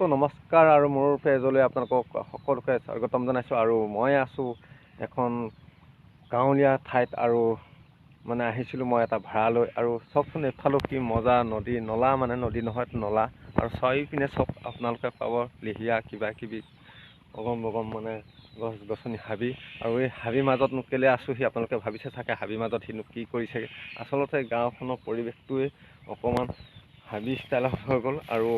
তো নমস্কাৰ আৰু মোৰ পেজলৈ আপোনালোকক সকলোকে স্বাগতম জনাইছোঁ। আৰু মই আছোঁ এখন গাঁৱলীয়া ঠাইত আৰু মানে আহিছিলোঁ মই এটা ভাড়া লৈ। আৰু চাওকচোন এইফালেও কি মজা নদী নলা, মানে নদী নহয় নলা, আৰু চাৰিওপিনে চব আপোনালোকে পাব লিহিয়া কিবা কিবি বগম বগম মানে গছ গছনি হাবি। আৰু এই হাবিৰ মাজতনো কেলৈ আছোঁহি আপোনালোকে ভাবিছে চাগে, হাবিৰ মাজত সিনো কি কৰিছে। আচলতে গাঁওখনৰ পৰিৱেশটোৱে অকণমান হাবি ষ্টাইলত হৈ গ'ল। আৰু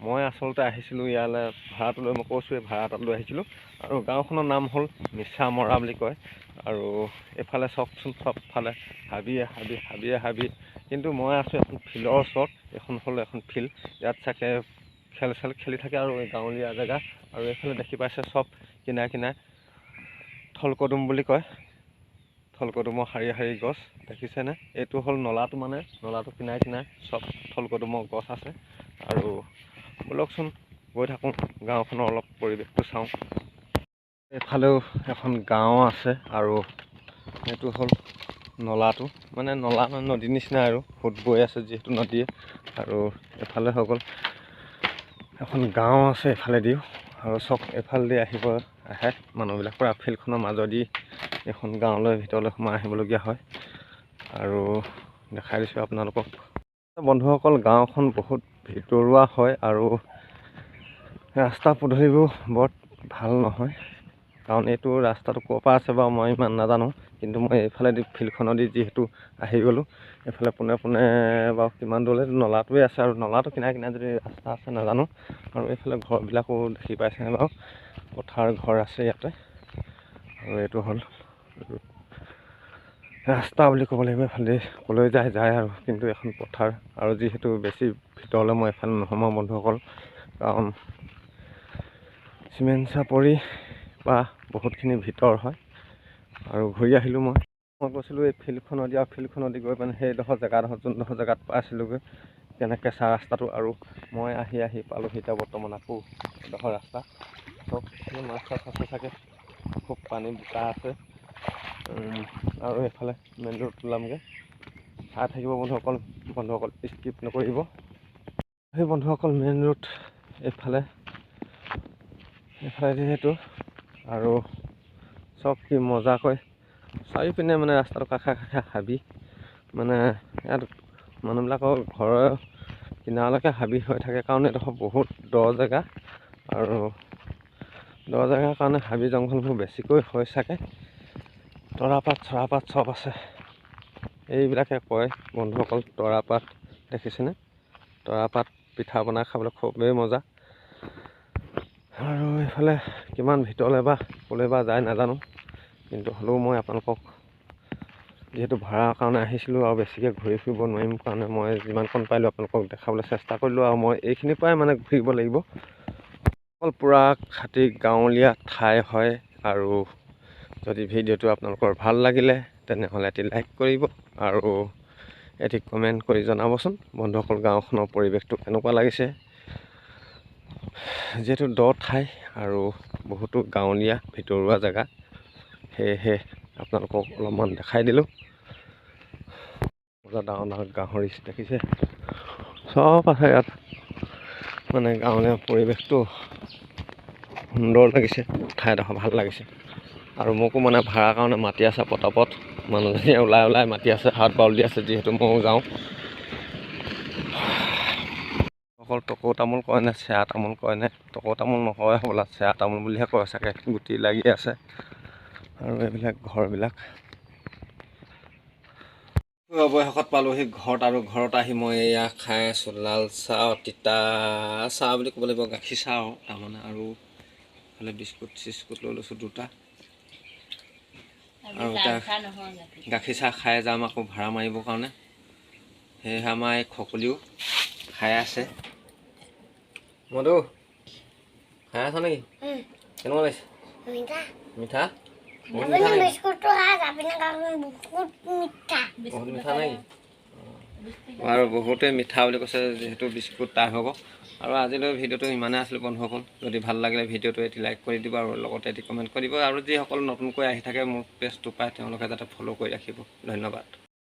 মই আচলতে আহিছিলোঁ ইয়ালৈ ভাড়াটো লৈ, মই কৈছোঁৱেই ভাড়া এটাত লৈ আহিছিলোঁ। আৰু গাঁওখনৰ নাম হ'ল মিছা মৰা বুলি কয়। আৰু এইফালে চাওকচোন চবফালে হাবিয়ে হাবি হাবিয়ে হাবি। কিন্তু মই আছোঁ এখন ফিল্ডৰ ওচৰত। এখন হ'ল এখন ফিল্ড, ইয়াত চাগে খেল চেল খেলি থাকে আৰু এই গাঁৱলীয়া জেগা। আৰু এইফালে দেখি পাইছে চব কিনাৰে কিনাৰে থলকদুম বুলি কয়, থলকদুমৰ শাৰী শাৰী গছ দেখিছেনে। এইটো হ'ল নলাটো, মানে নলাটো কিনাৰে কিনাৰে চব থলকদুমৰ গছ আছে। আৰু ব'লকচোন গৈ থাকোঁ, গাঁওখনৰ অলপ পৰিৱেশটো চাওঁ। এইফালেও এখন গাঁও আছে আৰু এইটো হ'ল নলাটো, মানে নলা মানে নদীৰ নিচিনা আৰু সোঁত বৈ আছে যিহেতু নদীয়ে। আৰু এইফালে হৈ গ'ল এখন গাঁও আছে এইফালেদিও। আৰু চব এইফালেদি আহে মানুহবিলাক পৰা ফিল্ডখনৰ মাজেদি এখন গাঁৱলৈ ভিতৰলৈ সোমাই আহিবলগীয়া হয়। আৰু দেখাই দিছোঁ আপোনালোকক বন্ধুসকল, গাঁওখন বহুত ভিতৰুৱা হয় আৰু ৰাস্তা পদূলিবোৰ বৰ ভাল নহয়। কাৰণ এইটো ৰাস্তাটো ক'ৰ পৰা আছে বাৰু মই ইমান নাজানো, কিন্তু মই এইফালেদি ফিল্ডখনেদি যিহেতু আহি গ'লোঁ, এইফালে পোনে পোনে বাৰু কিমান দূৰলৈ নলাটোৱে আছে। আৰু নলাটো কিনাৰে কিনাৰে যদি ৰাস্তা আছে নাজানো। আৰু এইফালে ঘৰবিলাকো দেখি পাইছেনে বাৰু, পথাৰ ঘৰ আছে ইয়াতে। আৰু এইটো হ'ল ৰাস্তা বুলি ক'ব লাগিব, এইফালে ক'লৈ যায় আৰু, কিন্তু এখন পথাৰ। আৰু যিহেতু বেছি ভিতৰলৈ মই এইফালে নোসোমাওঁ বন্ধুসকল, কাৰণ চিমেণ্ট চাপৰি বা বহুতখিনি ভিতৰ হয়। আৰু ঘূৰি আহিলোঁ মই গৈছিলোঁ এই ফিল্ডখনদি, আৰু ফিল্ডখনদি গৈ মানে সেইডোখৰ যোনডোখৰ জেগাত পাইছিলোঁগৈ কেনেকৈ কেঁচা ৰাস্তাটো। আৰু মই আহি পালোঁহি এতিয়া বৰ্তমান আকৌ এডোখৰ ৰাস্তা। চব মাছ চাছ আছে চাগে, খুব পানী বোকা আছে। আৰু এইফালে মেইন ৰোড ওলামগৈ, চাই থাকিব বন্ধুসকল স্কিপ নকৰিব। সেই বন্ধুসকল মেইন ৰোড এইফালে যিহেতু, আৰু চব কি মজাকৈ চাৰিওপিনে মানে ৰাস্তাটো কাষে কাষে হাবি। মানে ইয়াত মানুহবিলাকৰ ঘৰৰ কিনাৰলৈকে হাবি হৈ থাকে, কাৰণ এইডোখৰ বহুত দ জেগা। আৰু দ জেগাৰ কাৰণে হাবি জংঘলবোৰ বেছিকৈ হৈ চাগে। তৰাপাত চৰাপাত চব আছে। এইবিলাকে কয় বন্ধুসকল তৰাপাত দেখিছেনে, তৰাপাত পিঠা বনাই খাবলৈ খুবেই মজা। আৰু এইফালে কিমান ভিতৰলৈ বা ক'লৈ বা যায় নাজানো, কিন্তু হ'লেও মই আপোনালোকক যিহেতু ভাড়াৰ কাৰণে আহিছিলোঁ আৰু বেছিকৈ ঘূৰি ফুৰিব নোৱাৰিম কাৰণে মই যিমানকণ পাৰিলোঁ আপোনালোকক দেখাবলৈ চেষ্টা কৰিলোঁ। আৰু মই এইখিনিৰ পৰাই মানে ঘূৰিব লাগিব। অকল পূৰা খাটি গাঁৱলীয়া ঠাই হয়। আৰু যদি ভিডিঅ'টো আপোনালোকৰ ভাল লাগিলে তেনেহ'লে এটি লাইক কৰিব আৰু এটি কমেণ্ট কৰি জনাবচোন বন্ধুসকল, গাঁওখনৰ পৰিৱেশটো কেনেকুৱা লাগিছে। যিহেতু দ ঠাই আৰু বহুতো গাঁৱলীয়া ভিতৰুৱা জেগা, সেয়েহে আপোনালোকক অলপমান দেখাই দিলোঁ। ডাঙৰ ডাঙৰ গাহৰি দেখিছে, চব আছে ইয়াত। মানে গাঁৱলীয়া পৰিৱেশটো সুন্দৰ লাগিছে, ঠাইডোখৰ ভাল লাগিছে। আৰু মোকো মানে ভাড়াৰ কাৰণে মাতি আছে পটাপট, মানুহজনীয়ে ওলাই মাতি আছে, হাত বাউল দি আছে, যিহেতু ময়ো যাওঁ। অকল টকৌ তামোল কয় নে চেয়া তামোল কয় নে, টকৌ তামোল নকয় হ'বলা, চেয়া তামোল বুলিহে কয় চাগে, গুটি লাগি আছে। আৰু এইবিলাক ঘৰবিলাক অৱশেষত পালোঁহি ঘৰত। আৰু ঘৰত আহি মই এয়া খাই আছোঁ লাল চাহ, তিতা চাহ বুলি ক'ব লাগিব, গাখীৰ চাহ আৰু তাৰমানে। আৰু এইফালে বিস্কুট চিস্কুট লৈ লৈছোঁ দুটা। আৰু এতিয়া গাখীৰ চাহ খাই যাম আকৌ ভাড়া মাৰিবৰ কাৰণে। সেয়েহে আমাৰ এই খকলিও খাই আছে। মধু খাই আছ নেকি? কেনেকুৱা লাগিছে? মিঠা বহুত মিঠা নেকি? আৰু বহুতেই মিঠা বুলি কৈছে, যিহেতু বিস্কুট তাই হ'ব। আৰু আজিলৈ ভিডিঅ'টো ইমানেই আছিলোঁ বন্ধুসকল। যদি ভাল লাগিলে ভিডিঅ'টো এটি লাইক কৰি দিব আৰু লগতে এটি কমেণ্ট কৰি দিব। আৰু যিসকল নতুনকৈ আহি থাকে মোৰ পেজটো পায় তেওঁলোকে যাতে ফ'ল' কৰি ৰাখিব। ধন্যবাদ।